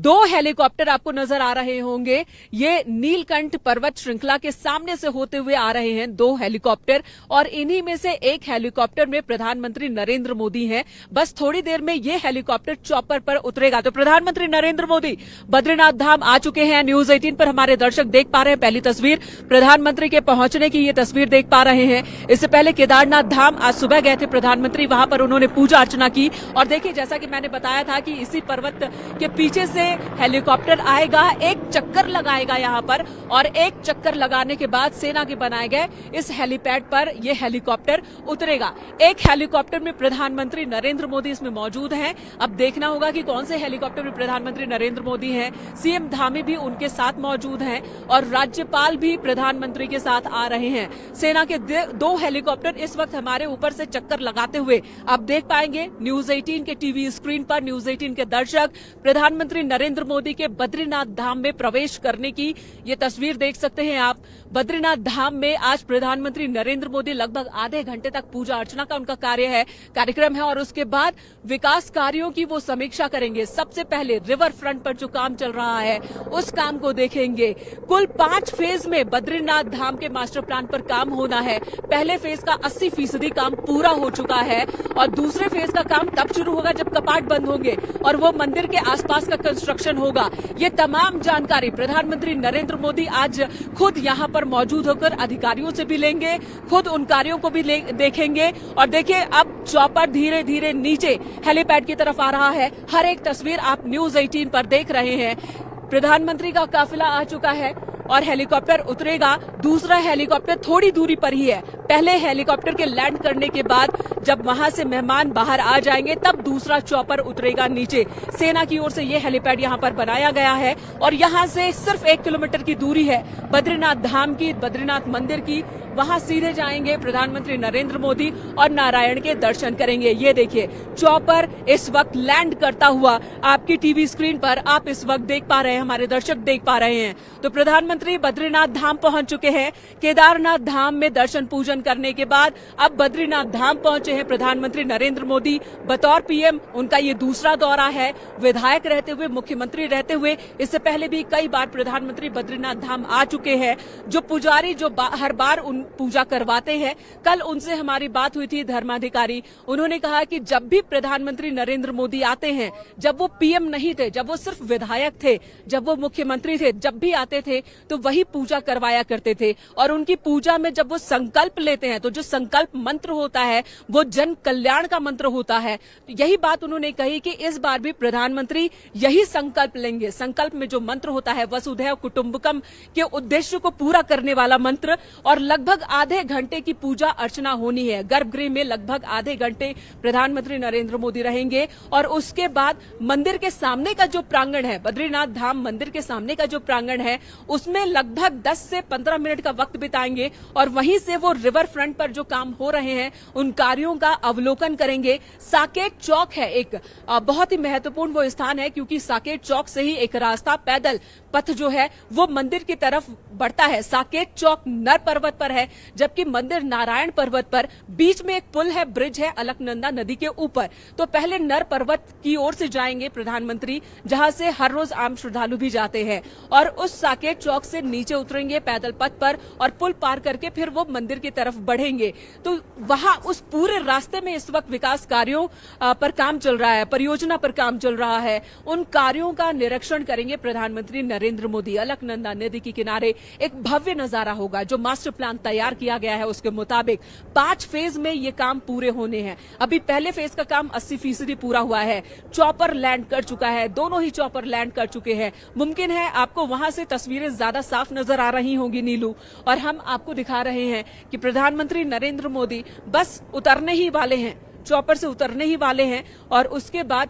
दो हेलीकॉप्टर आपको नजर आ रहे होंगे। ये नीलकंठ पर्वत श्रृंखला के सामने से होते हुए आ रहे हैं दो हेलीकॉप्टर, और इन्हीं में से एक हेलीकॉप्टर में प्रधानमंत्री नरेंद्र मोदी हैं। बस थोड़ी देर में ये हेलीकॉप्टर चॉपर पर उतरेगा। तो प्रधानमंत्री नरेंद्र मोदी बद्रीनाथ धाम आ चुके हैं। न्यूज 18 पर हमारे दर्शक देख पा रहे हैं पहली तस्वीर, प्रधानमंत्री के पहुंचने की ये तस्वीर देख पा रहे हैं। इससे पहले केदारनाथ धाम आज सुबह गए थे प्रधानमंत्री, वहां पर उन्होंने पूजा अर्चना की। और देखिए, जैसा कि मैंने बताया था कि इसी पर्वत के पीछे से हेलीकॉप्टर आएगा, एक चक्कर लगाएगा यहां पर, और एक चक्कर लगाने के बाद सेना के बनाए गए इस हेलीपैड पर यह हेलीकॉप्टर उतरेगा। एक हेलीकॉप्टर में प्रधानमंत्री नरेंद्र मोदी इसमें मौजूद हैं। अब देखना होगा कि कौन से हेलीकॉप्टर में प्रधानमंत्री नरेंद्र मोदी हैं। सीएम धामी भी उनके साथ मौजूद हैं और राज्यपाल भी प्रधानमंत्री के साथ आ रहे हैं। सेना के दो हेलीकॉप्टर इस वक्त हमारे ऊपर से चक्कर लगाते हुए आप देख पाएंगे न्यूज 18 के टीवी स्क्रीन पर। न्यूज 18 के दर्शक प्रधानमंत्री नरेंद्र मोदी के बद्रीनाथ धाम में प्रवेश करने की ये तस्वीर देख सकते हैं आप। बद्रीनाथ धाम में आज प्रधानमंत्री नरेंद्र मोदी लगभग आधे घंटे तक पूजा अर्चना का उनका कार्यक्रम है, और उसके बाद विकास कार्यों की वो समीक्षा करेंगे। सबसे पहले रिवर फ्रंट पर जो काम चल रहा है उस काम को देखेंगे। कुल 5 फेज में बद्रीनाथ धाम के मास्टर प्लान पर काम होना है। पहले फेज का 80% काम पूरा हो चुका है, और दूसरे फेज का काम तब शुरू होगा जब कपाट बंद होंगे और वो मंदिर के आसपास का कंस्ट्रक्शन होगा। ये तमाम जानकारी प्रधानमंत्री नरेंद्र मोदी आज खुद यहां पर मौजूद होकर अधिकारियों से भी लेंगे, खुद उन कार्यों को भी देखेंगे। और देखिए, अब चॉपर धीरे धीरे नीचे हेलीपैड की तरफ आ रहा है। हर एक तस्वीर आप न्यूज 18 पर देख रहे हैं। प्रधानमंत्री का काफिला आ चुका है और हेलीकॉप्टर उतरेगा। दूसरा हेलीकॉप्टर थोड़ी दूरी पर ही है। पहले हेलीकॉप्टर के लैंड करने के बाद जब वहां से मेहमान बाहर आ जाएंगे तब दूसरा चॉपर उतरेगा नीचे। सेना की ओर से यह हेलीपैड यहां पर बनाया गया है, और यहां से सिर्फ 1 किलोमीटर की दूरी है बद्रीनाथ धाम की, बद्रीनाथ मंदिर की। वहां सीधे जाएंगे प्रधानमंत्री नरेंद्र मोदी और नारायण के दर्शन करेंगे। ये देखिए, चॉपर इस वक्त लैंड करता हुआ आपकी टीवी स्क्रीन पर आप इस वक्त देख पा रहे हैं, हमारे दर्शक देख पा रहे हैं। तो प्रधानमंत्री बद्रीनाथ धाम पहुंच चुके हैं। केदारनाथ धाम में दर्शन पूजन करने के बाद अब बद्रीनाथ धाम पहुंचे हैं प्रधानमंत्री नरेंद्र मोदी। बतौर पीएम उनका ये दूसरा दौरा है। विधायक रहते हुए, मुख्यमंत्री रहते हुए इससे पहले भी कई बार प्रधानमंत्री बद्रीनाथ धाम आ चुके हैं। जो पुजारी जो हर बार उन पूजा करवाते हैं, कल उनसे हमारी बात हुई थी, धर्माधिकारी, उन्होंने कहा कि जब भी प्रधानमंत्री नरेंद्र मोदी आते हैं, जब वो पीएम नहीं थे, जब वो सिर्फ विधायक थे, जब वो मुख्यमंत्री थे, जब भी आते थे तो वही पूजा करवाया करते थे। और उनकी पूजा में जब वो संकल्प लेते हैं तो जो संकल्प मंत्र होता है वो जन कल्याण का मंत्र होता है। यही बात उन्होंने कही कि इस बार भी प्रधानमंत्री यही संकल्प लेंगे। संकल्प में जो मंत्र होता है वसुधैव कुटुंबकम के उद्देश्य को पूरा करने वाला मंत्र, और लगभग आधे घंटे की पूजा अर्चना होनी है। गर्भगृह में लगभग आधे घंटे प्रधानमंत्री नरेंद्र मोदी रहेंगे, और उसके बाद मंदिर के सामने का जो प्रांगण है, बद्रीनाथ धाम मंदिर के सामने का जो प्रांगण है, उसमें लगभग 10 से 15 मिनट का वक्त बिताएंगे, और वहीं से वो रिवर फ्रंट पर जो काम हो रहे हैं उन कार्यों का अवलोकन करेंगे। साकेत चौक है एक बहुत ही महत्वपूर्ण वो स्थान है, क्योंकि साकेत चौक से ही एक रास्ता, पैदल पथ जो है वो मंदिर की तरफ बढ़ता है। साकेत चौक नर पर्वत पर है, जबकि मंदिर नारायण पर्वत पर। बीच में एक पुल है, ब्रिज है अलकनंदा नदी के ऊपर। तो पहले नर पर्वत की ओर से जाएंगे प्रधानमंत्री, जहां से हर रोज आम श्रद्धालु भी जाते हैं, और उस साकेत चौक से नीचे उतरेंगे पैदल पथ पर, और पुल पार करके फिर वो मंदिर की तरफ बढ़ेंगे। तो वहां उस पूरे रास्ते में इस वक्त विकास कार्यों पर काम चल रहा है, परियोजना पर काम चल रहा है। उन कार्यों का निरीक्षण करेंगे प्रधानमंत्री नरेंद्र मोदी। अलकनंदा नदी के किनारे एक भव्य नजारा होगा। जो मास्टर प्लान तैयार किया गया है उसके मुताबिक 5 फेज में ये काम पूरे होने हैं। अभी पहले फेज का काम 80% पूरा हुआ है। चॉपर लैंड कर चुका है, दोनों ही चॉपर लैंड कर चुके हैं। मुमकिन है आपको वहां से तस्वीरें ज्यादा साफ नजर आ रही होंगी नीलू, और हम आपको दिखा रहे हैं कि प्रधानमंत्री नरेंद्र मोदी बस उतरने ही वाले हैं, चॉपर से उतरने ही वाले हैं, और उसके बाद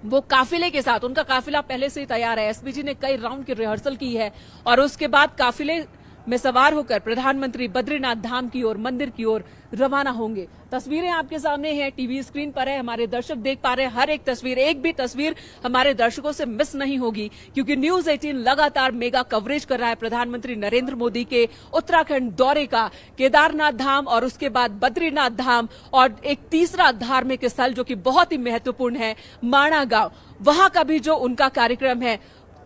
वो काफिले के साथ, उनका काफिला पहले से ही तैयार है। एसपीजी ने कई राउंड की रिहर्सल की है, और उसके बाद काफिले में सवार होकर प्रधानमंत्री बद्रीनाथ धाम की ओर, मंदिर की ओर रवाना होंगे। तस्वीरें आपके सामने हैं, टीवी स्क्रीन पर है, हमारे दर्शक देख पा रहे हैं। हर एक तस्वीर, एक भी तस्वीर हमारे दर्शकों से मिस नहीं होगी, क्योंकि न्यूज 18 लगातार मेगा कवरेज कर रहा है प्रधानमंत्री नरेंद्र मोदी के उत्तराखंड दौरे का, केदारनाथ धाम और उसके बाद बद्रीनाथ धाम, और एक तीसरा धार्मिक स्थल जो कि बहुत ही महत्वपूर्ण है, माणा गांव, वहां का भी जो उनका कार्यक्रम है।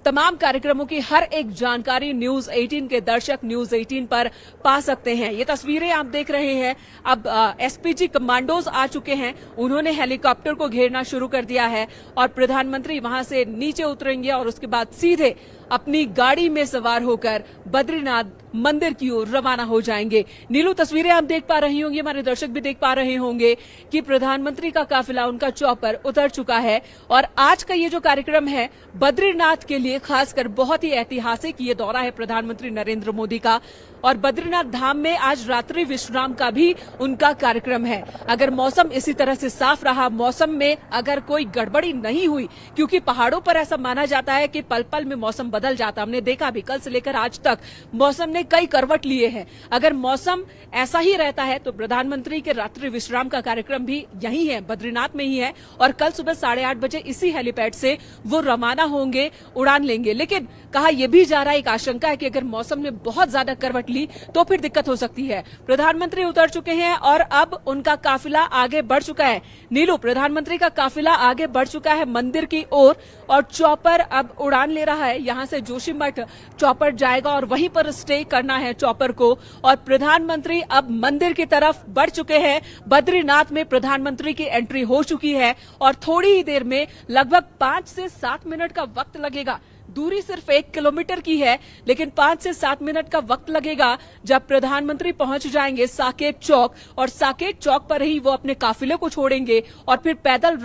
तमाम कार्यक्रमों की हर एक जानकारी न्यूज 18 के दर्शक न्यूज 18 पर पा सकते हैं। ये तस्वीरें आप देख रहे हैं, अब एसपीजी कमांडोज आ चुके हैं, उन्होंने हेलीकॉप्टर को घेरना शुरू कर दिया है और प्रधानमंत्री वहां से नीचे उतरेंगे और उसके बाद सीधे अपनी गाड़ी में सवार होकर बद्रीनाथ मंदिर की ओर रवाना हो जाएंगे। नीलू, तस्वीरें आप देख पा रही होंगी, हमारे दर्शक भी देख पा रहे होंगे कि प्रधानमंत्री का काफिला उनका चौपर उतर चुका है और आज का ये जो कार्यक्रम है बद्रीनाथ के लिए खासकर बहुत ही ऐतिहासिक ये दौरा है प्रधानमंत्री नरेंद्र मोदी का। और बद्रीनाथ धाम में आज रात्रि विश्राम का भी उनका कार्यक्रम है। अगर मौसम इसी तरह से साफ रहा, मौसम में अगर कोई गड़बड़ी नहीं हुई, क्योंकि पहाड़ों पर ऐसा माना जाता है कि पल पल में मौसम बदल जाता, हमने देखा भी कल से लेकर आज तक मौसम ने कई करवट लिए हैं। अगर मौसम ऐसा ही रहता है तो प्रधानमंत्री के रात्रि विश्राम का कार्यक्रम भी यही है, बद्रीनाथ में ही है, और कल सुबह 8:30 बजे इसी हेलीपैड से वो रवाना होंगे, उड़ान लेंगे। लेकिन कहा यह भी जा रहा है, एक आशंका है कि अगर मौसम ने बहुत ज्यादा करवट ली तो फिर दिक्कत हो सकती है। प्रधानमंत्री उतर चुके हैं और अब उनका काफिला आगे बढ़ चुका है। नीलू, प्रधानमंत्री का काफिला आगे बढ़ चुका है मंदिर की ओर और चौपर अब उड़ान ले रहा है। यहां से जोशीमठ चौपर जाएगा और वहीं पर स्टे करना है चौपर को, और प्रधानमंत्री अब मंदिर की तरफ बढ़ चुके हैं। बद्रीनाथ में प्रधानमंत्री की एंट्री हो चुकी है और थोड़ी ही देर में लगभग 5 से 7 मिनट का वक्त लगेगा। दूरी सिर्फ 1 किलोमीटर की है, लेकिन 5 से 7 मिनट का वक्त लगेगा जब प्रधानमंत्री पहुंच जाएंगे साकेत चौक, और साकेत चौक पर ही वो अपने काफिले को छोड़ेंगे और फिर पैदल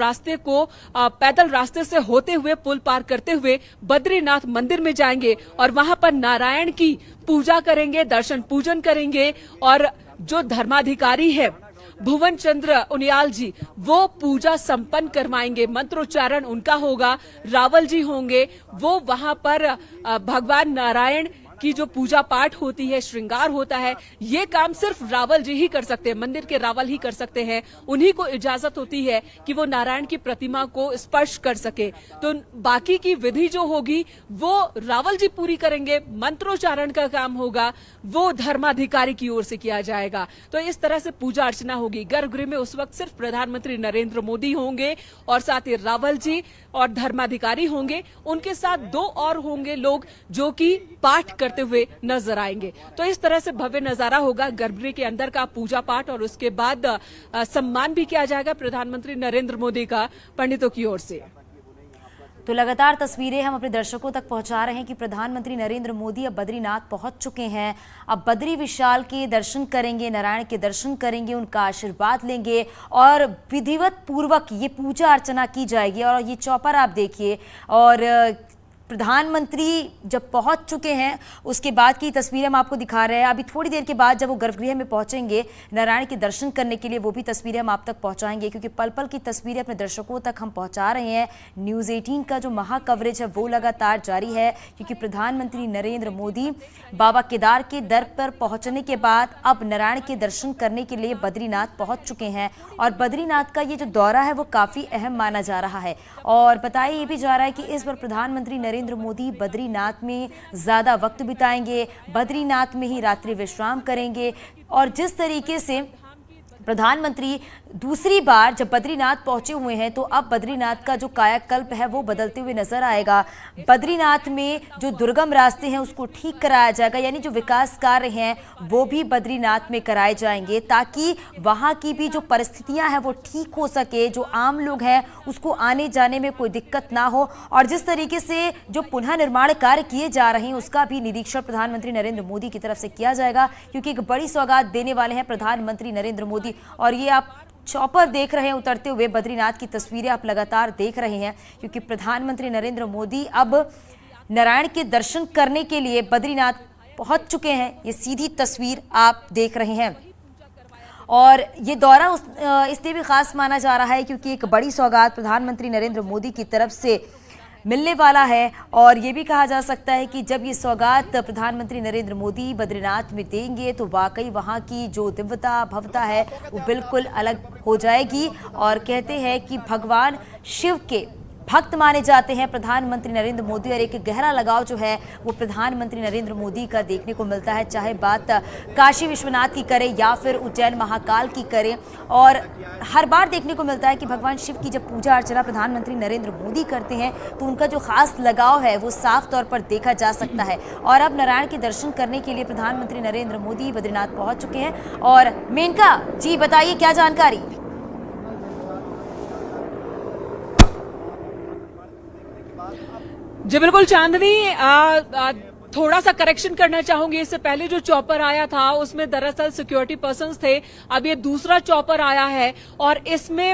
रास्ते से होते हुए पुल पार करते हुए बद्रीनाथ मंदिर में जाएंगे और वहां पर नारायण की पूजा करेंगे, दर्शन पूजन करेंगे, और जो धर्माधिकारी है भुवन चंद्र उनियाल जी, वो पूजा संपन्न करवाएंगे, मंत्रोच्चारण उनका होगा, रावल जी होंगे, वो वहां पर भगवान नारायण की जो पूजा पाठ होती है, श्रृंगार होता है, ये काम सिर्फ रावल जी ही कर सकते हैं, मंदिर के रावल ही कर सकते हैं। उन्हीं को इजाजत होती है कि वो नारायण की प्रतिमा को स्पर्श कर सके। तो बाकी की विधि जो होगी वो रावल जी पूरी करेंगे, मंत्रोच्चारण का काम होगा वो धर्माधिकारी की ओर से किया जाएगा। तो इस तरह से पूजा अर्चना होगी। गर्भगृह में उस वक्त सिर्फ प्रधानमंत्री नरेंद्र मोदी होंगे और साथ ही रावल जी और धर्माधिकारी होंगे, उनके साथ 2 और होंगे लोग जो कि पाठ करते हुए नजर आएंगे। तो इस तरह से भव्य नजारा होगा गर्भगृह के अंदर का पूजा पाठ, और उसके बाद सम्मान भी किया जाएगा प्रधानमंत्री नरेंद्र मोदी का पंडितों की ओर से। तो लगातार तस्वीरें हम अपने दर्शकों तक पहुंचा रहे हैं कि प्रधानमंत्री नरेंद्र मोदी अब बद्रीनाथ पहुंच चुके हैं। अब बद्री विशाल के दर्शन करेंगे, नारायण के दर्शन करेंगे, उनका आशीर्वाद लेंगे और विधिवत पूर्वक ये पूजा अर्चना की जाएगी। और ये चौपर आप देखिए, और प्रधानमंत्री जब पहुंच चुके हैं उसके बाद की तस्वीरें हम आपको दिखा रहे हैं। अभी थोड़ी देर के बाद जब वो गर्भगृह में पहुंचेंगे नारायण के दर्शन करने के लिए, वो भी तस्वीरें हम आप तक पहुंचाएंगे, क्योंकि पल पल की तस्वीरें अपने दर्शकों तक हम पहुंचा रहे हैं। न्यूज़ 18 का जो महा कवरेज है वो लगातार जारी है, क्योंकि प्रधानमंत्री नरेंद्र मोदी बाबा केदार के दर पर पहुंचने के बाद अब नारायण के दर्शन करने के लिए बद्रीनाथ पहुंच चुके हैं। और बद्रीनाथ का ये जो दौरा है वो काफ़ी अहम माना जा रहा है, और बताया ये भी जा रहा है कि इस बार प्रधानमंत्री नरेंद्र मोदी बद्रीनाथ में ज़्यादा वक्त बिताएंगे, बद्रीनाथ में ही रात्रि विश्राम करेंगे। और जिस तरीके से प्रधानमंत्री दूसरी बार जब बद्रीनाथ पहुंचे हुए हैं, तो अब बद्रीनाथ का जो कायाकल्प है वो बदलते हुए नजर आएगा। बद्रीनाथ में जो दुर्गम रास्ते हैं उसको ठीक कराया जाएगा, यानी जो विकास कार्य हैं वो भी बद्रीनाथ में कराए जाएंगे, ताकि वहां की भी जो परिस्थितियां हैं वो ठीक हो सके, जो आम लोग हैं उसको आने जाने में कोई दिक्कत ना हो। और जिस तरीके से जो पुनः निर्माण कार्य किए जा रहे हैं उसका भी निरीक्षण प्रधानमंत्री नरेंद्र मोदी की तरफ से किया जाएगा, क्योंकि एक बड़ी सौगात देने वाले हैं प्रधानमंत्री नरेंद्र मोदी। और ये आप चौपर देख रहे हैं उतरते हुए, बद्रीनाथ की तस्वीरें आप लगातार देख रहे हैं, क्योंकि प्रधानमंत्री नरेंद्र मोदी अब नारायण के दर्शन करने के लिए बद्रीनाथ पहुंच चुके हैं। ये सीधी तस्वीर आप देख रहे हैं। और ये दौरा इसलिए भी खास माना जा रहा है क्योंकि एक बड़ी सौगात प्रधानमंत्री नरेंद्र मोदी की तरफ से मिलने वाला है। और ये भी कहा जा सकता है कि जब ये सौगात प्रधानमंत्री नरेंद्र मोदी बद्रीनाथ में देंगे तो वाकई वहाँ की जो दिव्यता भव्यता है वो बिल्कुल अलग हो जाएगी। और कहते हैं कि भगवान शिव के भक्त माने जाते हैं प्रधानमंत्री नरेंद्र मोदी, और एक गहरा लगाव जो है वो प्रधानमंत्री नरेंद्र मोदी का देखने को मिलता है, चाहे बात काशी विश्वनाथ की करें या फिर उज्जैन महाकाल की करें। और हर बार देखने को मिलता है कि भगवान शिव की जब पूजा अर्चना प्रधानमंत्री नरेंद्र मोदी करते हैं तो उनका जो खास लगाव है वो साफ तौर पर देखा जा सकता है। और अब नारायण के दर्शन करने के लिए प्रधानमंत्री नरेंद्र मोदी बद्रीनाथ पहुंच चुके हैं। और मेनका जी बताइए क्या जानकारी। जी बिल्कुल चांदनी, थोड़ा सा करेक्शन करना चाहूंगी। इससे पहले जो चॉपर आया था उसमें दरअसल सिक्योरिटी पर्सन्स थे, अब ये दूसरा चॉपर आया है और इसमें